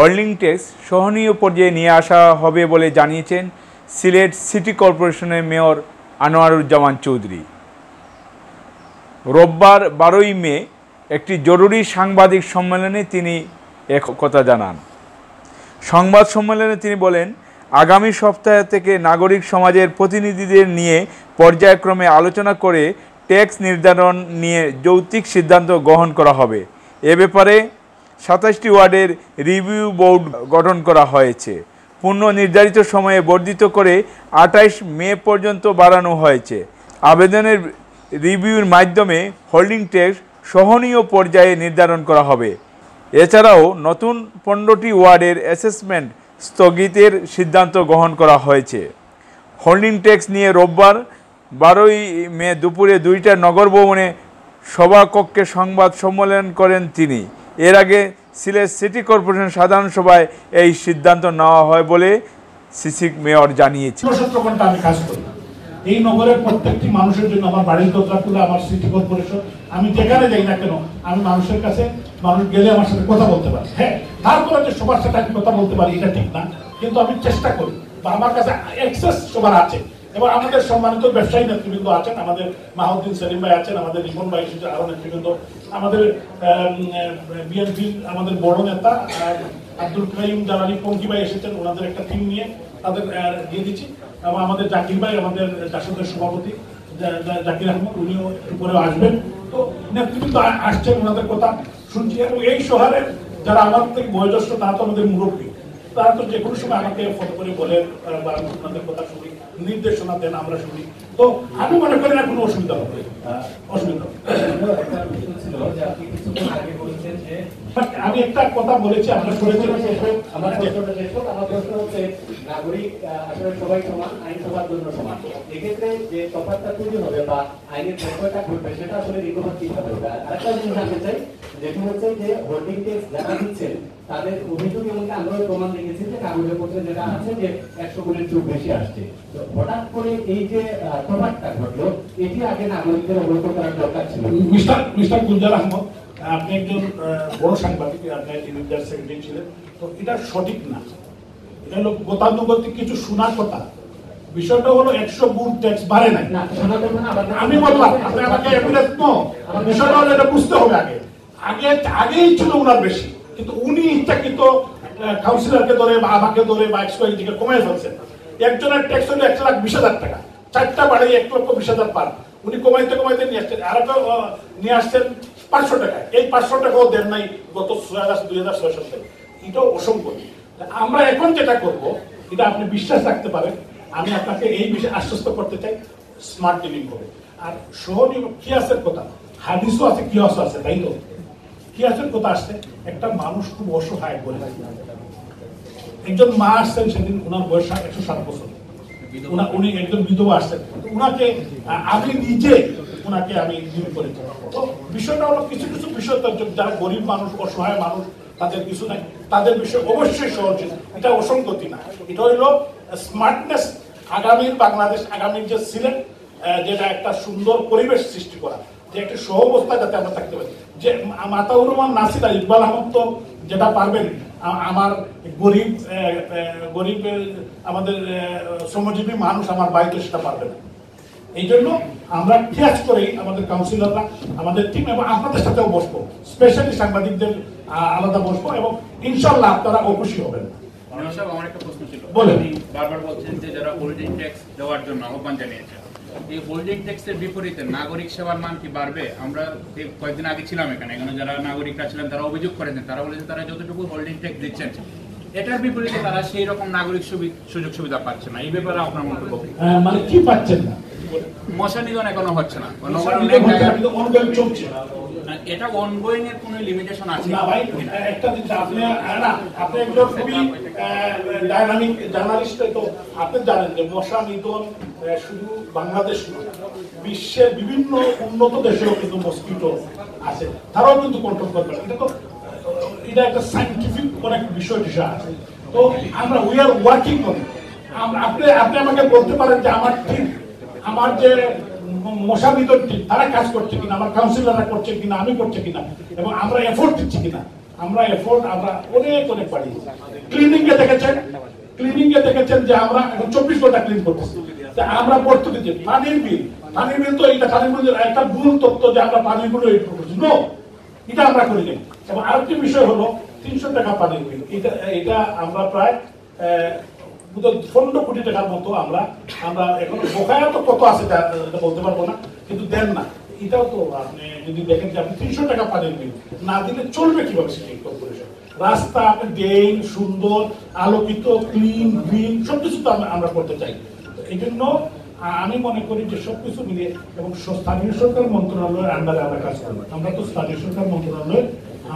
Holding tax সহনীয় পর্যায়ে নিয়ে আসা হবে বলে জানিয়েছেন সিলেট সিটি কর্পোরেশনের মেয়র আনোয়ারুজ্জামান চৌধুরী। রোববার 12ই মে একটি জরুরি সাংবাদিক সম্মেলনে তিনি একথা জানান। সংবাদ সম্মেলনে তিনি বলেন, আগামী সপ্তাহ থেকে নাগরিক সমাজের প্রতিনিধিদের নিয়ে পর্যায়ক্রমে আলোচনা করে ট্যাক্স নির্ধারণ নিয়ে যৌক্তিক সিদ্ধান্ত গ্রহণ করা হবে। এ ব্যাপারে 27টি ওয়ার্ডের রিভিউ বোর্ড গঠন করা হয়েছে। পূর্ণ নির্ধারিত সময়ে বর্ধিত করে 28 মে পর্যন্ত বাড়ানো হয়েছে। আবেদনের রিভিউর মাধ্যমে হোল্ডিং ট্যাক্স সহনীয় পর্যায়ে নির্ধারণ করা হবে। এছাড়াও নতুন 15টি ওয়ার্ডের অ্যাসেসমেন্ট স্থগিতের সিদ্ধান্ত গ্রহণ করা হয়েছে। হোল্ডিং ট্যাক্স নিয়ে রোববার 12ই মে দুপুরে 2টা নগর ভবনে সভাকক্ষে সংবাদ সম্মেলন করেন তিনি। এর আগে সিলেট সিটি কর্পোরেশন সাধারণ সভায় এই সিদ্ধান্ত নেওয়া হয় বলে সিসি মেয়র জানিয়েছেন। এই নগরের প্রত্যেকটি মানুষের জন্য আমার বাড়ির দরজাগুলো আমার সিটি কর্পোরেশন, আমি যেখানে যাই না কেন আমি মানুষের কাছে, মানুষ গেলে আমার সাথে কথা বলতে পারি। হ্যাঁ, তারপরে যে সবার সাথে আমি কথা বলতে পারি এটা ঠিক না, কিন্তু আমি চেষ্টা করি বা আমার কাছে অ্যাক্সেস সবার আছে। এবং আমাদের সম্মানিত ব্যবসায়ী নেতৃবৃন্দ আছেন, আমাদের মাহউদ্দিন সেলিম ভাই আছেন, আমাদের রিপন ভাই আরো নেতৃবৃন্দ, আমাদের বিএনপির আমাদের বড় নেতা আব্দুল কাইম জালালি পঙ্কি ভাই এসেছেন, ওনাদের একটা টিম নিয়ে তাদের দিয়ে দিচ্ছি। এবং আমাদের জাকির ভাই, আমাদের জাসদের সভাপতি জাকির আহমদ, উনিও উপরে আসবেন। তো নেতৃবৃন্দ আসছেন, ওনাদের কথা শুনছি। এবং এই শহরের যারা আমাদের থেকে বয়োজ্যেষ্ঠ তারা তো আমাদের মুরব্বী, তারা তো যে কোনো সময় আমাকে ফটো করে বলেন বা ওনাদের কথা শুনি, নির্দেশনা দেন, আমরা শুনি। তো আমি মনে করি না কোনো অসুবিধা হবে। আমি একটা কথা বলেছি, আপনার আমার প্রশ্ন হচ্ছে নাগরিক আসলে সবাই সমান, আইন সবার জন্য সমান। এক্ষেত্রে যে তফাৎটা তৈরি হবে বা আইনের বিষয়টা ঘটবে সেটা আসলে রিকভার কিভাবে হবে? আরেকটা জিনিস জানতে চাই, যেটা হচ্ছে যে হোল্ডিং ট্যাক্স যারা দিচ্ছেন তাদের অভিযোগ, এমনকি আমরা প্রমাণ দেখেছি যে কাগজের পত্রে যেটা আছে যে 100 গুণের চোখ বেশি আসছে। তো হঠাৎ করে এই যে তফাৎটা ঘটলো, এটি আগে নাগরিকদের অবগত করার দরকার ছিল। মিস্টার গুলজার আহমদ, আপনি একজন বড় সাংবাদিক, আপনি ইন্ডিয়ার সেক্রেটারি ছিলেন, তো এটা সঠিক না। এটা হলো গতানুগতিক কিছু শোনার কথা। বিষয়টা হলো 100 গুণ ট্যাক্স বাড়ে নাই। আমি বললাম, আপনি আমাকে এভিডেন্স নো, বিষয়টা হলো এটা বুঝতে হবে। আগেই ছিল ওনার বেশি, কিন্তু উনি ইচ্ছাকৃত কাউন্সিলরকে ধরে বা আমাকে ধরে বা এক্সপাইরিটিকে কমিয়ে ফেলছেন। একজনের ট্যাক্স হলো 1,20,000 টাকা, 4টা বাড়ি 1,20,000 পার, উনি কমাইতে কমাইতে নিয়ে আসছেন। আর নিয়ে আসছেন 500 টাকা। এই 500 টাকাও দেন নাই গত 6 আগস্ট 2006 সালে। এটাও অসম্ভব। আমরা এখন যেটা করব, এটা আপনি বিশ্বাস রাখতে পারেন, আমি আপনাকে এই বিষয়ে আশ্বস্ত করতে চাই, স্মার্ট ডিলিং হবে। আর সহনীয় কিয়াসের কথা, হাদিসও আছে, কিয়াসও আছে, তাই তো? কিয়াসের কথা আসছে, একটা মানুষ খুব অসহায় বলে, একজন মা আসছেন সেদিন, ওনার বয়স 107 বছর, উনি একজন বিধবা আসছেন, উনাকে আমি নিজে ওনাকে আমি ডিল করেছি। তো বিষয়টা হলো কিছু কিছু বিষয়, যারা গরিব মানুষ, অসহায় মানুষ, তাদের কিছু নাই, তাদের বিষয় অবশ্যই সহনশীল। এটা অসঙ্গতি না, এটা হইল স্মার্টনেস। আগামীর বাংলাদেশ, আগামীর যে সিলেট, যেটা একটা সুন্দর পরিবেশ সৃষ্টি করা, যে একটা সহাবস্থা যাতে আমরা থাকতে পারি। যে মাতাউর রহমান নাসির আর ইকবাল আহমদ তো যেটা পারবেন, আমার গরিব আমাদের শ্রমজীবী মানুষ, আমার বাড়িতে সেটা পারবে না। এই জন্য আমরা খেয়াল করেই আমাদের কাউন্সিলররা, আমাদের টিম এবং আপনাদের সাথেও বসবো, স্পেশালি সাংবাদিকদের আলাদা বসবো, এবং ইনশাল্লাহ আপনারা অখুশি হবেন। আমার একটা প্রশ্ন ছিল, বারবার বলছেন যে যারা হোল্ডিং ট্যাক্স দেওয়ার জন্য আহ্বান জানিয়েছে, এই হোল্ডিং ট্যাক্সের বিপরীতে নাগরিক সেবার মান কি বাড়বে? আমরা কয়েকদিন আগে ছিলাম এখানে যারা নাগরিকরা ছিলেন তারা অভিযোগ করেছেন, তারা বলেছেন তারা যতটুকু হোল্ডিং ট্যাক্স দিচ্ছেন এটার বিপরীতে তারা সেই রকম নাগরিক সুযোগ সুবিধা পাচ্ছে না। এই ব্যাপারে আপনার মন্তব্য মানে কি পাচ্ছেন না? মশা নিধন এখনো হচ্ছে না, এটা অনগোয়িং এর কোনো লিমিটেশন আছে না ভাই? একটা জিনিস আপনি একজন খুবই ডাইনামিক জার্নালিস্ট, তো আপনি জানেন যে মশা নিধন শুধু বাংলাদেশ নয়, বিশ্বের বিভিন্ন উন্নত দেশেও কিন্তু মসকিটো আছে, তারাও কিন্তু কন্ট্রোল করবে। এটা একটা সাইন্টিফিক অনেক বিষয় আছে। তো আমরা উই আর ওয়ার্কিং অন। আপনি আমাকে বলতে পারেন যে আমার টিম, আমার যে মশা নিধন টিম, তারা কাজ করছে কিনা, আমার কাউন্সিলররা করছে কিনা, আমি করছে কিনা, এবং আমরা এফোর্ট দিচ্ছি কিনা। আমরা এফোর্ট আমরা অনেক বাড়িয়েছি। ক্লিনিং এ দেখেছেন যে আমরা এখন 24 ঘন্টা ক্লিন করতেছি। আমরা পড়তে পানির বিল তো এটা পানির বিল একটা ভুল তথ্য যে আমরা পানির বিল এটা আমরা করি নাই। এবং আরেকটি বিষয় হলো 300 টাকা পানির বিল, এটা আমরা প্রায় 15 কোটি টাকার মতো আমরা এখন বকেয়া তো কত আছে বলতে পারবো না, কিন্তু দেন না। এটাও তো আপনি যদি দেখেন যে আপনি 300 টাকা পানির বিল না দিলে চলবে কিভাবে সিটি কর্পোরেশন? রাস্তা আপনি ড্রেন সুন্দর আলোকিত ক্লিন গ্রিন সবকিছু তো আমরা করতে চাই। এই জন্য আমি মনে করি যে সবকিছু মিলিয়ে এবং স্থানীয় সরকার মন্ত্রণালয়ের আন্ডারে আমরা কাজ করবো। আমরা তো স্থানীয় সরকার মন্ত্রণালয়,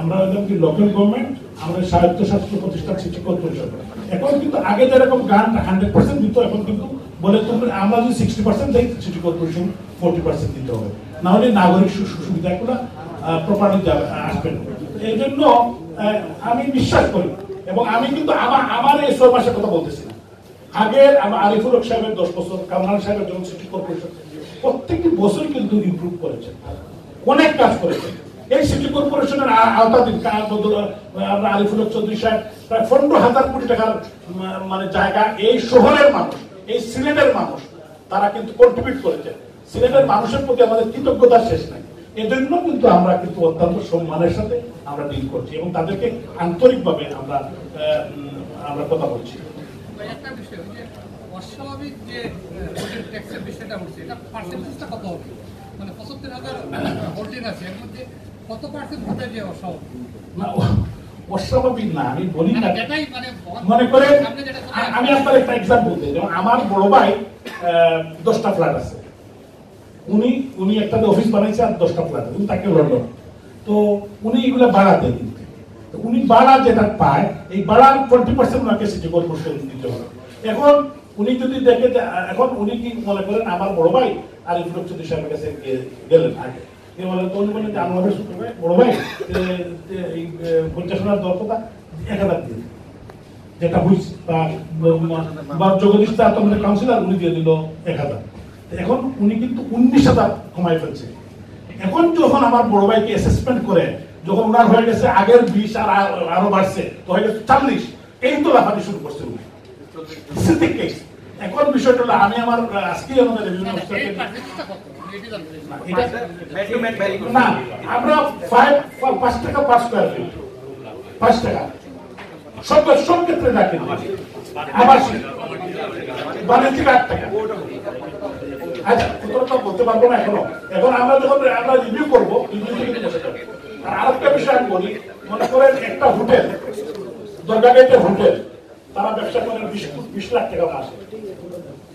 আমরা হলাম কি লোকাল গভর্নমেন্ট, আমরা স্বায়ত্তশাসিত প্রতিষ্ঠান সিটি কর্পোরেশন। এখন কিন্তু আগে যেরকম গান 100% দিত, এখন কিন্তু বলে তুমি আমরা যদি 60% দেই সিটি কর্পোরেশন 40% দিতে হবে, না হলে নাগরিক সুবিধাগুলো প্রপারলি আসবে না। এই জন্য আমি বিশ্বাস করি এবং আমি কিন্তু আমার এই 6 মাসের কথা বলতেছি না, আগে আমার আরিফুল হক সাহেবের 10 বছর, কামরান সাহেবের যখন সিটি কর্পোরেশন প্রত্যেকটি বছর কিন্তু ইমপ্রুভ করেছে, অনেক কাজ করেছে। এই সিটি কর্পোরেশনের আওতাধীন আমরা আরিফুল হক চৌধুরী সাহেব প্রায় 15,000 কোটি টাকার মানে জায়গা এই শহরের মানুষ, এই সিলেটের মানুষ তারা কিন্তু কন্ট্রিবিউট করেছে। সিলেটের মানুষের প্রতি আমাদের কৃতজ্ঞতার শেষ নাই। এজন্য কিন্তু আমরা কিন্তু অত্যন্ত সম্মানের সাথে আমরা ডিল করছি এবং তাদেরকে আন্তরিকভাবে আমরা কথা বলছি। একটা বিষয় যে অস্বাভাবিক যে ট্যাক্সের বিষয়টা হচ্ছে, এটা পার্সেন্টেজটা কত হবে? মানে 75,000 হোল্ডিং আছে, এর মধ্যে কত পার্সেন্ট হবে যে অস্বাভাবিক? না, অস্বাভাবিক না, আমি বলি না। এটাই মানে মনে করে আমি আপনার একটা এক্সাম্পল দিই, যেমন আমার বড় ভাই 10টা ফ্ল্যাট আছে, উনি একটা অফিস বানাইছে আর 10টা ফ্ল্যাট, উনি তাকে লন্ডন, তো উনি এগুলো ভাড়া দেন। উনি ভাড়া যেটা পায়, এই ভাড়ার 20% ওনাকে সিটি কর্পোরেশন দিতে হবে। এখন উনি যদি দেখে, এখন উনি কি মনে করেন আমার বড় ভাই আর এই চৌধুরী সাহেবের কাছে গেলেন আগে, বলেন যে আমার বড় ভাই এই 50,000 দর কথা 1,000 দিয়ে, যেটা হয়েছে বা জগদীশ আমাদের কাউন্সিলর উনি দিয়ে দিল 1,000। এখন উনি কিন্তু 19,000 কমাই ফেলছে। এখন যখন আমার বড় ভাইকে অ্যাসেসমেন্ট করে, যখন ওনার হয়ে গেছে আগের 20 আর আরো বাড়ছে, তো হয়ে গেছে 40, এই তো লাফানি শুরু করছে উনি। এখন বিষয়টা হলো আমি আমার আজকেই আমাদের রেভিনিউ না, আমরা 5 টাকা পার স্কয়ার ফিট, 5 টাকা সব ক্ষেত্রে রাখেন, আবাসিক বাণিজ্যিক 8 টাকা। আচ্ছা, কতটা বলতে পারবো না এখনো। এখন আমরা যখন আমরা রিভিউ করবো, আর আরেকটা বিষয় আমি বলি, মনে করেন একটা হোটেল, দরগাগাইতে হোটেল, তারা ব্যবসা করেন 20 লাখ টাকা মাসে,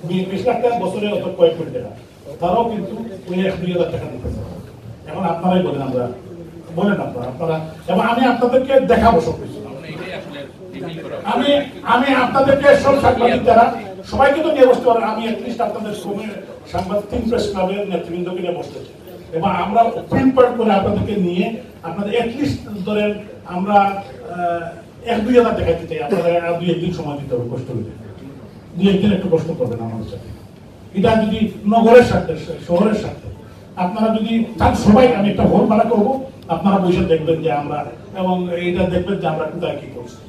20 লাখ টাকা বছরে অত কয়েক কোটি টাকা, তারাও কিন্তু ওই 1-2 হাজার টাকা দিতেছে। এখন আপনারাই বলেন, আপনারা এবং আমি আপনাদেরকে দেখাবো সবকিছু। আমি আপনাদেরকে সব সাংবাদিক যারা সবাইকে তো নিয়ে বসতে পারেন, আমি অ্যাটলিস্ট আপনাদের সাংবাদিক প্রেস ক্লাবের নেতৃবৃন্দকে নিয়ে বসতে চাই এবং আমরা প্রিন্ট পার্ট করে আপনাদেরকে নিয়ে আপনাদের অ্যাটলিস্ট ধরেন আমরা 1-2 হাজার দেখাতে চাই। আপনারা 2-1 দিন সময় দিতে হবে, কষ্ট করে 2-1 দিন একটু কষ্ট করবেন আমাদের সাথে। এটা যদি নগরের সাথে, শহরের সাথে আপনারা যদি চান, সবাই আমি একটা হল ভাড়া করবো, আপনারা বসে দেখবেন যে আমরা, এবং এইটা দেখবেন যে আমরা কোথায় কি করছি।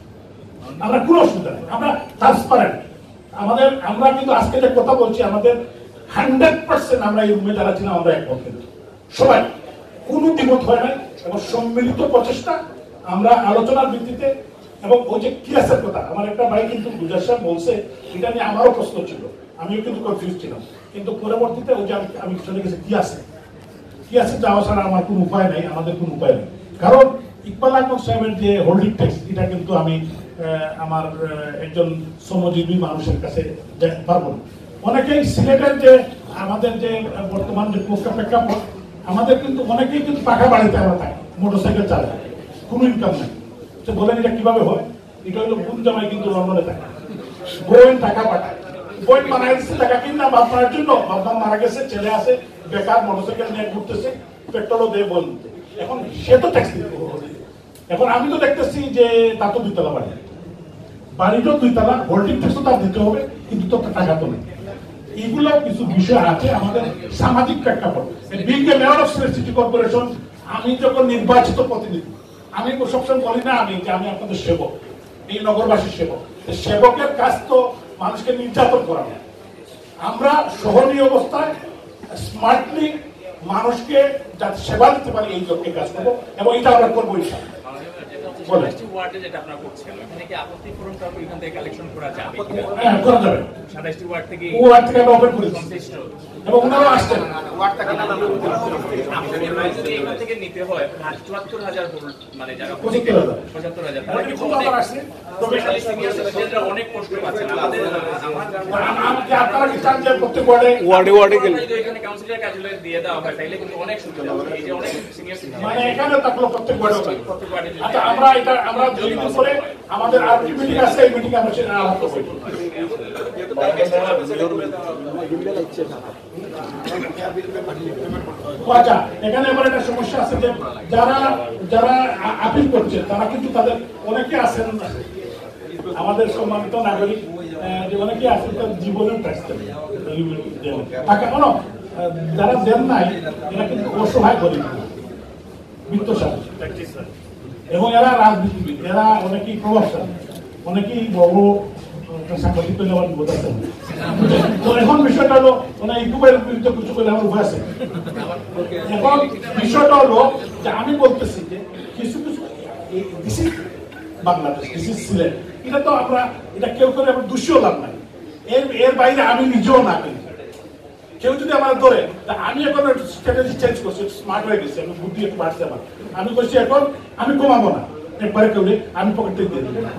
আমরা কোনো অসুবিধা নেই, আমরা ট্রান্সপারেন্ট। আমরা কিন্তু আজকে যে কথা বলছি, আমাদের 100% আমরা এই রুমে যারা ছিলাম আমরা একমত, কিন্তু সবাই কোনো দ্বিমত হয় নাই এবং সম্মিলিত প্রচেষ্টা আমরা আলোচনার ভিত্তিতে। এবং ওই যে কিয়াসের কথা, আমার একটা ভাই কিন্তু গুজরাট সাহেব বলছে, এটা নিয়ে আমারও প্রশ্ন ছিল, আমিও কিন্তু কনফিউজ ছিলাম, কিন্তু পরবর্তীতে ওই যে আমি চলে গেছি কিয়াসে যাওয়া ছাড়া আমার কোনো উপায় নাই, আমাদের কোনো উপায় নেই। কারণ ইকবাল আহমদ সাহেবের যে হোল্ডিং ট্যাক্স, এটা কিন্তু আমি আমার একজন শ্রমজীবী মানুষের কাছে যেতে পারবো না। অনেকেই সিলেটের যে আমাদের যে বর্তমান যে প্রেক্ষাপট, আমাদের কিন্তু অনেকেই কিন্তু পাকা বাড়িতে আমরা থাকি, মোটরসাইকেল চালায়, কোনো ইনকাম নাই। তো বলেন এটা কিভাবে হয়? এটা হলো বোন জামাই কিন্তু লন্ডনে থাকে, বোন টাকা পাঠায়, বোন মারা গেছে টাকা কিনা বাপ মারার জন্য, বাপ মারা গেছে, ছেলে আছে বেকার, মোটরসাইকেল নিয়ে ঘুরতেছে, পেট্রোলও দেয় বোন। এখন সে তো ট্যাক্স দিতে হবে। এখন আমি তো দেখতেছি যে তা তো 2 তলা বাড়িটাও 2 তলা, হোল্ডিং ট্যাক্সও তার দিতে হবে, কিন্তু তো টাকা তো নেই। এইগুলো কিছু বিষয় আছে আমাদের সামাজিক প্রেক্ষাপট। Being a mayor of Sylhet city corporation, আমি যখন নির্বাচিত প্রতিনিধি, আমি সবসময় বলি না আমি যে আমি আপনাদের সেবক, এই নগরবাসীর সেবক। সেবকের কাজ তো মানুষকে নির্যাতন করা না। আমরা সহনীয় অবস্থায় স্মার্টলি মানুষকে যাতে সেবা দিতে পারি এই লক্ষ্যে কাজ করবো, এবং এটা আমরা করবো ইনশাআল্লাহ। যেটা আপনারা করছেন এখানে কি আপত্তি পূরণ করা এখান থেকে কালেকশন করা যাবে? হ্যাঁ, করা যাবে। 27টি ওয়ার্ড থেকে আমরা ওপেন করেছি এবং ওনারাও আসছেন। যদি এখান থেকে নিতে হয় ৭৪,০০০ ভোট, মানে যারা ৭৫,০০০ তারা কিন্তু অনেক কষ্ট পাচ্ছেন। আপনারা কি চান যে প্রত্যেক ওয়ার্ডে এখানে কাউন্সিলর কার্যালয়ে দিয়ে দেওয়া হয় তাইলে কিন্তু অনেক সুবিধা হবে। এই যে অনেক সিনিয়র মানে এখানে থাকলো প্রত্যেক ওয়ার্ডে। আচ্ছা, আমরা দুই দিন পরে আমাদের আর মিটিং আছে, এই মিটিং আমরা সেটা আলাপ করব। আচ্ছা, এখানে এবার একটা সমস্যা আছে যে যারা আপিল করছে তারা কিন্তু তাদের অনেকে আছেন আমাদের সম্মানিত নাগরিক, যে অনেকে আছেন তার জীবনের ট্যাক্স দেন টাকা কেন, যারা দেন নাই এরা কিন্তু অসহায় গরিব বিত্তশালী, এবং এরা রাজনীতিবিদ, এরা অনেকেই প্রভাবশালী, অনেকেই বড় সাংবাদিক বোঝাচ্ছেন। তো এখন বিষয়টা হলো মানে ইউটিউবের বিরুদ্ধে কিছু করলে আমার উভয় আছে। এখন বিষয়টা হলো যে আমি বলতেছি যে কিছু কিছু বাংলাদেশ, সিলেট, এটা তো আমরা এটা কেউ করে আমরা দোষীও লাভ নাই, এর বাইরে আমি নিজেও না করি। কেউ যদি আমার ধরে, আমি এখন স্ট্র্যাটেজি চেঞ্জ করছি, স্মার্ট হয়ে গেছি, আমি বুদ্ধি একটু বাড়ছে আমার। আমি করছি এখন আমি কমাবো না, একবারে কেউ আমি পকেট থেকে দিয়ে দিলাম।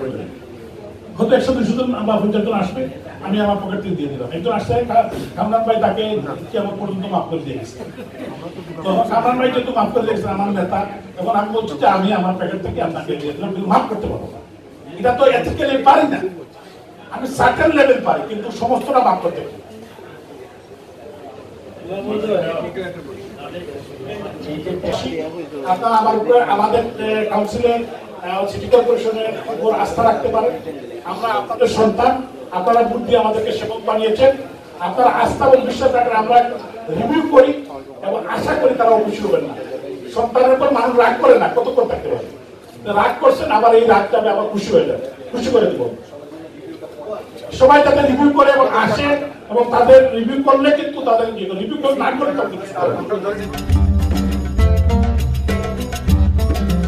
হয়তো 100-200 জন বা 50 জন আসবে, আমি আমার পকেট থেকে দিয়ে দিলাম। একজন আসছে কামরান ভাই, তাকে কি আমার পর্যন্ত মাফ করে দিয়ে গেছে। তো কামরান ভাই যেহেতু মাফ করে দিয়েছেন আমার নেতা, এখন আমি বলছি যে আমি আমার প্যাকেট থেকে আপনাকে দিয়ে দিলাম, কিন্তু মাফ করতে পারবো না। এটা তো এথিক্যালি পারি না, আমি সার্টেন লেভেল পারি, কিন্তু সমস্তটা মাফ করতে পারি। আপনারা আমার উপরে, আমাদের কাউন্সিলের, সিটি কর্পোরেশনের উপর আস্থা রাখতে পারেন। আমরা আপনাদের সন্তান, আপনারা বুদ্ধি আমাদেরকে সেবক বানিয়েছেন। আপনারা আস্থা এবং বিশ্বাস রাখেন, আমরা রিভিউ করি এবং আশা করি তারা খুশি হবেন না। সন্তানের উপর মানুষ রাগ করে না, কতক্ষণ থাকতে পারে, রাগ করছেন, আবার এই রাগ যাবে, আবার খুশি হয়ে যাবে, খুশি করে দেবো। সবাই তাদের রিভিউ করে এবং আসে, এবং তাদের রিভিউ করলে কিন্তু তাদের রিভিউ না করলে